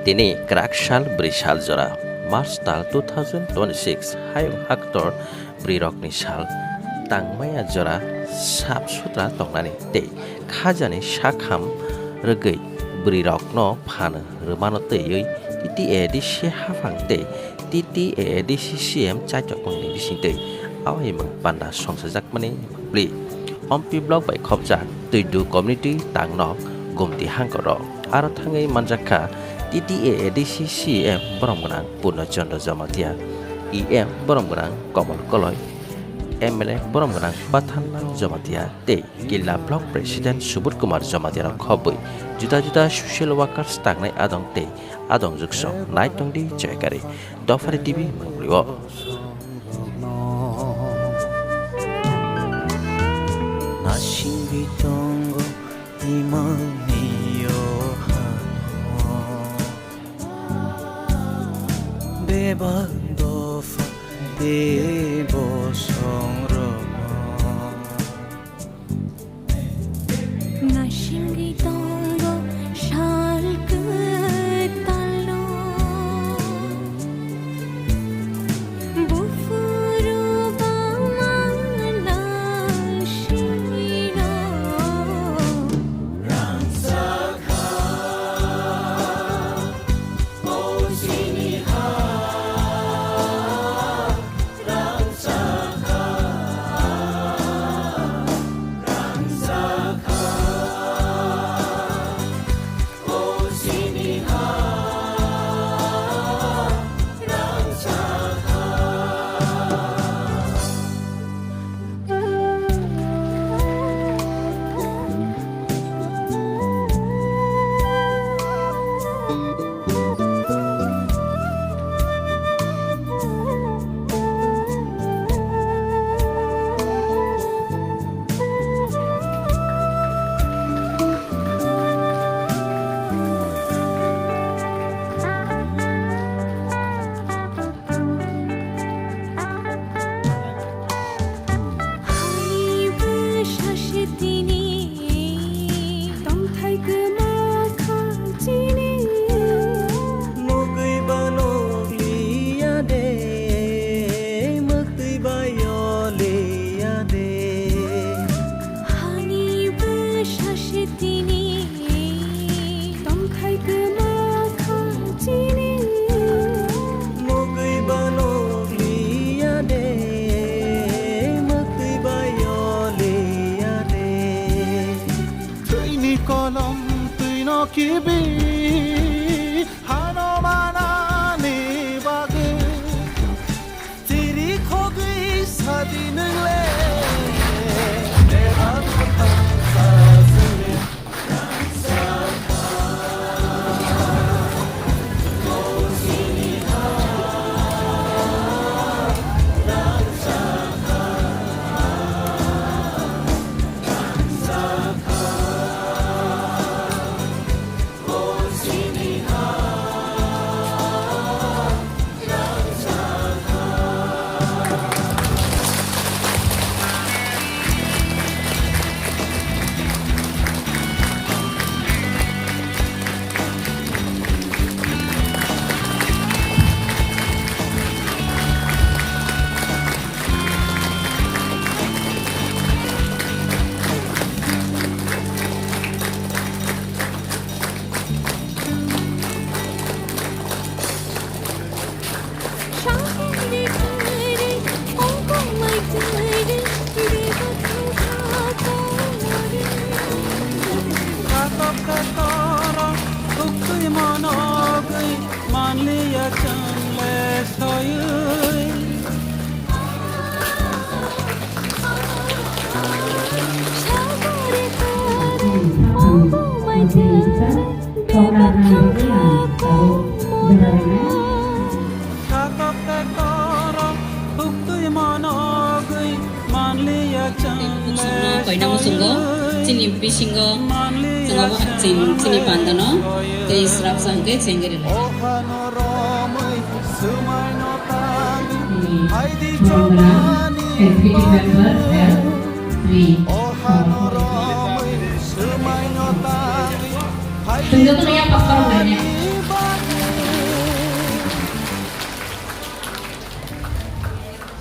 Tini Krakshal Brishal Jora March Tal 2026 Hayung Haktor Brirok Nishal Tangmaya Jora Sab Sutra Tongnani Te Khajani Shakham Regei Brirok no Phana Rumano Teyui Titi Edishi Hafang Te Titi Edishi CM Chachok Mangni Bising Te Awai Mang Panda Songsajak Mani Bli Ompi Blog by Khopjak Tuidu Community Tangnok Gumti Hangkoro Aro Thangai Manjaka TTA EDC CM Boromgonang Purnachandra Jamatia EM Boromgonang Komal Koloy MLA Boromgonang Pathanla Jamatia Te Gilla Block President Subur Kumar Jamatia Khobui Juda Social Workers Tangnai Adong Te Adong Jukso Naitongdi Chekari Dofari TV Mangliwo Nashingi Tongo Imaniyo Bebandofa Bebo Songroma Nashingi Tongo Shalke Talo Bufuru Bamala Shino Ransaka Oziniha Kolom tuino kibi hano mana ne bag tiri khogui sadi ngle Koinamo sunggo, cini bisinggo, sunggo cini pandano, dari serap sangke cenggeri lah. Tunggu tuh ya faktor banyak.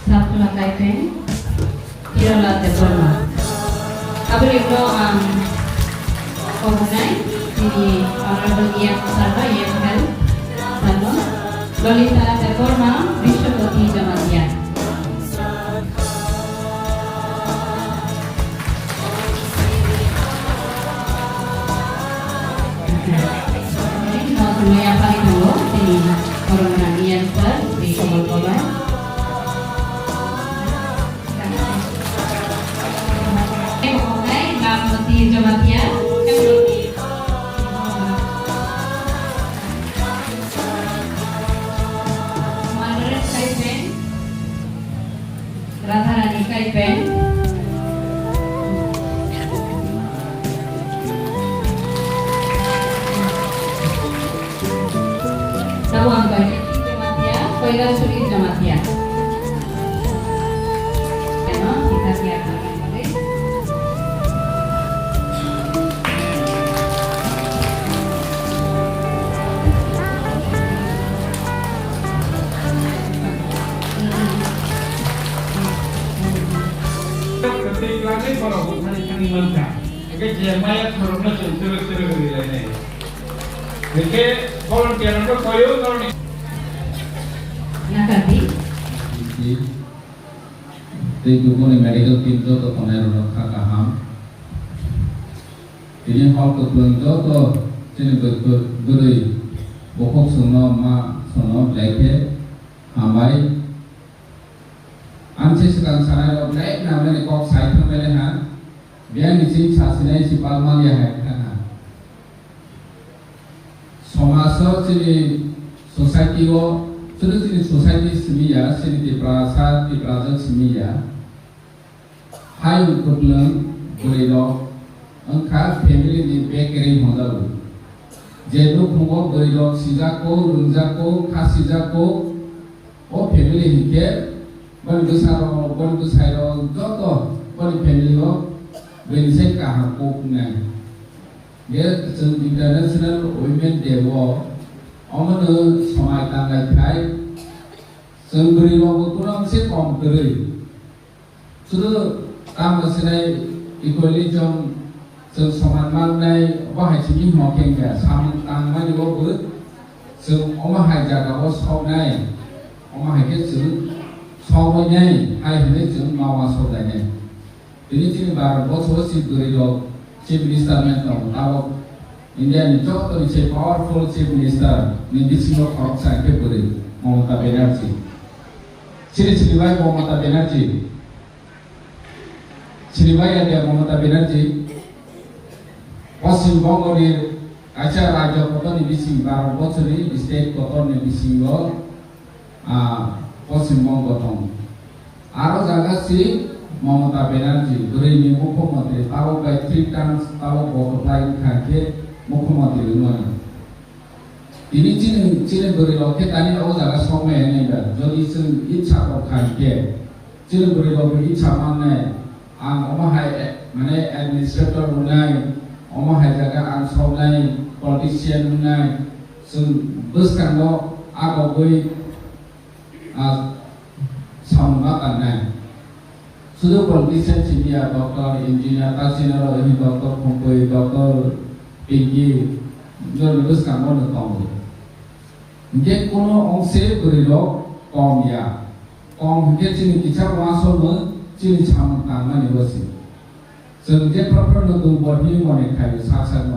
Sabtu Kaipen, Irala Deborma. Abri bro Komunai, ini Honorable Ian Sarva, Ian Hel, Salmo, Lolita Deborma, Vishwapati Jamatian. Semua yang paling dulu, ini Honorable Ian Sar, di Kobol-Kobol. Di Jamatian, Margaret Kaipen, Radharani Kaipen, Tawang Kaipen Jamatian, Kailasuri Jamatian. Kita siapkan. Ketiklannya kalau bukan ikan mangga, jadi mayat harusnya terus di lainnya. Jadi kalau tiada tu koyo kalau ni. Nakati. Jadi dulu medical team tu tu konar orang kaham. Ini hal kebetulan tu sini beri pokok sono leke hamai. Ansi sekarang sana naik namanya kok saya tu melihat biar isi sasinai si palma dia kan. Somasa sini society wo sudah sini society semia sini di praja semia. Hai kebetulan berido engkau family di bakery modal. Jadi kumok berido sijako, runjako, kasijako, oh family hingga Bagi besar jodoh bagi family lo beri kahar koknya. Dia international women day wo, aman semai tanggal kai, semberi lo kurang kom beri. Sudah tamu senai equalism sesamaan mana wahai cimi hoking ya, sama tanggal lo ber, omah hajar lo saunai, omah hajar Soalnya, hai ini cuma mawas saudanya. Ini ciri baru bos si Durido Chief Minister mentong. Tahu India ni jauh tu si powerful Chief Minister ni di sini orang sakit beri Mamata Banerjee. Ciri baik Mamata Banerjee. Ciri baik ada Mamata Banerjee. Pasim Bongo ni acara raja kota ni di sini baru bos ni state kota ni di sini Paschimbanga আরো জায়গা সি মমতা ব্যানার্জি দুই মুখ্যমন্ত্রী তাও প্রায় 3 টার্মস তাও বড়প্রায় থাকে মুখ্যমন্ত্রী নয় তিনি চিনে বরি লক্ষ্যে তানি ও জায়গা সময় নেবা যদি ইচ্ছা থাকে চিনে বরি লক্ষ্যে ইচ্ছা মানে আং অমাহাই মানে অ্যাডমিনিস্ট্রেটর নুনাই অমাহাই জায়গা আং সবনাই পলিটিশিয়ান নুনাই जों बोसखांनो आगावै सामना करना सुदूर पॉलिटिशियन सिंधिया डॉक्टर इंजीनियर तासिनर ini डॉक्टर फंकोई डॉक्टर पिंकी जो लुस कामो न तंग जे कोनो अंशे बरिलो कम या कम जे चिनि किछा वासो न चिनि साम तांना निवसि जों जे प्रपर न दुर्बल hi मने खाय सासा न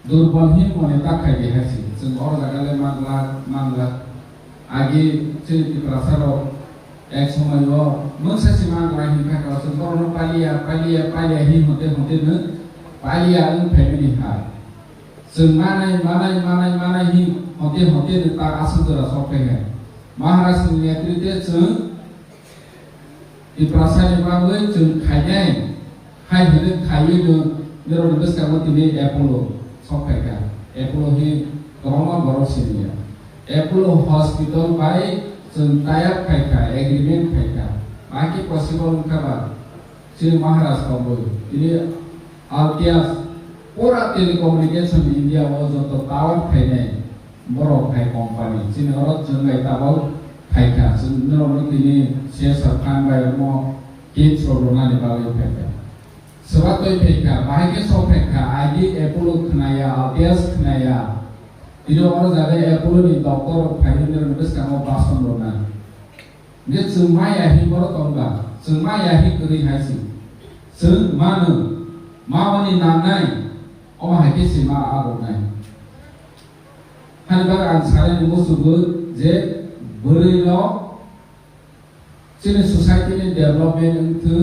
दुर्बल hi मने ताखाय देहासि जों और जागाले मानला आगे चिनि प्रासारो एक समय वो मनुष्य सीमा ग्राही का कसम करो पालिया ही होते न पालिया उन फैमिली का मानाय ही होते न ता आसुदरा सौके है महाराष्ट्र नेतृत्व जों इप्रासानि बागै जों खायनाय हाय होनो खायो जों जेराव नोगोस कामतिनि एपोलो सौके का एपोलो ही गरमा बरसिनिया एपोलो हॉस्पिटल बाय जों टाइप खायखा एग्रीमेंट खायखा बाकी पॉसिबल खाबा जों महाराष्ट्र को ini Altias पूरा टेलीकम्युनिकेशन इंडिया वो जो तो टावर खायनाय बरो खाय कंपनी जों और जों गाय ताबाव फायखा जों दिनै से सरखार बायमो किट सरना नि बागै फायखा सोबा तय फायखा बाहायके सौ फायखा आइडि एपोलो खनाया आदेस खनाया दिनो और जागे एपोलो नि डॉक्टर फाइनल नोबस कामो बासन रोना ने जों मा याहि बर तंगा जों मा याहि करि हासि जों मानो मावानि नांनाय अमा हायके सिमा आगनाय हानबा आं सारे मुसुबो जे बोरैल' जोंनि ससाइटिनि डेभेलपमेन्ट उनथो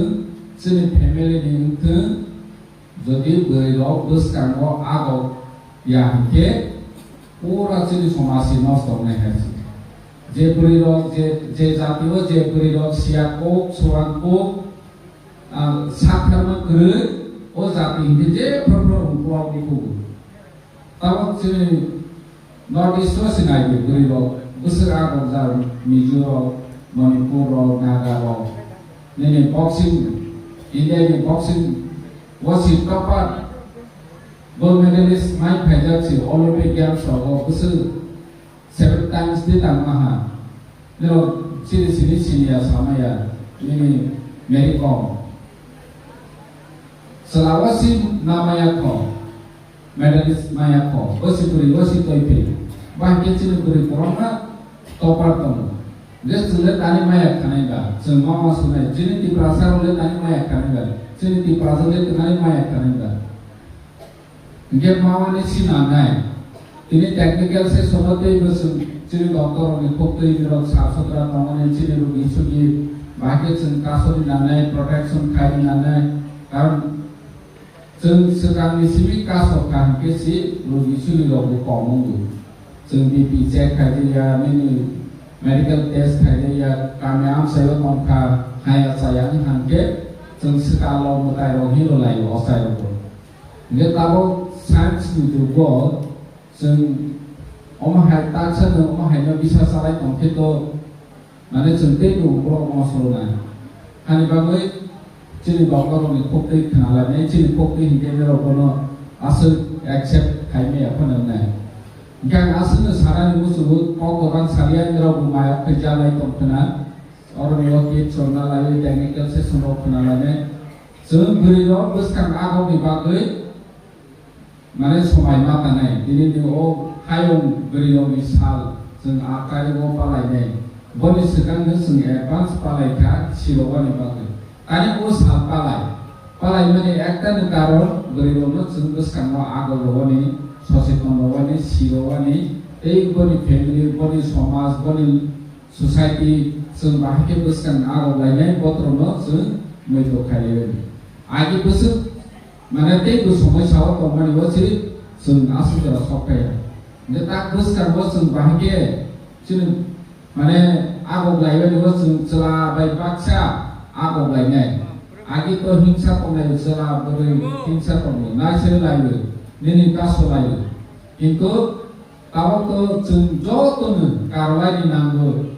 जोंनि फेमिलिनि उनथो जुदि बोरैल' बोसकांगो आगो याहिके पूरा जोंनि समाजनि नष्ट नायहासि जे बोरैल' जे जातिबो जे बोरैल' सियाको सुरांको साथारनो गरै ओ जातिनि जे प्रब्लेम उनखौ ताबो जोंनि नॉर्थ ईस्ट सिनायबो बोरैल' बोसोर आगोल जा मिजोराम मणिपुर नागालैंड ने बॉक्सिंग इंडिया नि बॉक्सिंग वासी टॉपर गोल्ड मेडलिस्ट माइक फाइजाक्सी ओलंपिक गेम्स हो बोसोर 7 टाइम्स दे तांमाहा ने सिरि सिनिया सामाया ने मेरी कॉम सलावसी नामाया को मेडलिस्ट माया को वसी तोइपे बांके चिनि गुरि कोरमा टॉपर तम जेसले तानि माया खानायबा जों मा सुनाय जिनि ति प्रासारले तानि माया खानायबा जिनि ति प्रासारले तानि माया खानायबा गे मावानि सिनानाय तिनि टेक्निकल से सोबते बस जिनि डॉक्टर नि खोक्तै निरक साफसुथरा तमने जिनि रोगी सुगी बाके जों कासोनि नानाय प्रोटेक्शन खाइ नानाय कारण जों सिगांनि सिबि कासो खानके सि रोगी सुगी लोगो कमंगु जों बीपी चेक खाइदिया मेनि मेडिकल टेस्ट खाइदिया कामयाब सायो तंखा हाया सायानि हांके जों सिगालो मताय रहिलो लायो असायरो ने ताबो साइन्स नि जुगो जों अमहाय ताछन अमहायनो बिसा सालाय तंखेतो माने जों तेनु ब्रो मसलना हानि बागै चिनि डॉक्टरनि खोक्तै खानालाय चिनि खोक्तै हिंगे रबनो आसो एक्सेप्ट खाइमे अपननाय gang asal sarani musuh kau orang salian jauh bumaya kerja tongkena orang yang kit sona lalu technical se semua kenalane seberi lo bukan aku dipakai mana semai mata naik ini dia hayong beri lo misal seng akar lo palai naik boleh sekarang seng advance palai kah silowan dipakai tadi us palai mana ekta negara beri lo seng bukan lo aku lo ni सचेतन बनी सिरोवानी एक बनी फैमिली बनी समाज बनी सोसाइटी जों बाहायके बोसकां आगलायनाय बत्रनो जों मैलो खायो आगे बोसोर माने तेगु समस्याव दंमानि बसि जों आसुजरा सकाया ने ता बोसकां जों बाहायके जों माने आगलायबाय जों चला बाय बाक्सा आगलायनाय आगे तो हिंसा तंनाय चला बोरै हिंसा तंनाय नायसो लायो Nini kaso layu, itu kalau tu jauh tu karolai ni nanggo,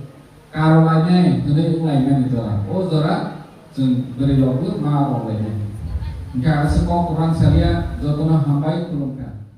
karolainya itu mulainya itu lah. Oh zora, beri lagu mah oleh. Jika sekolah Quran saya, jauh tu hambai kulungkan.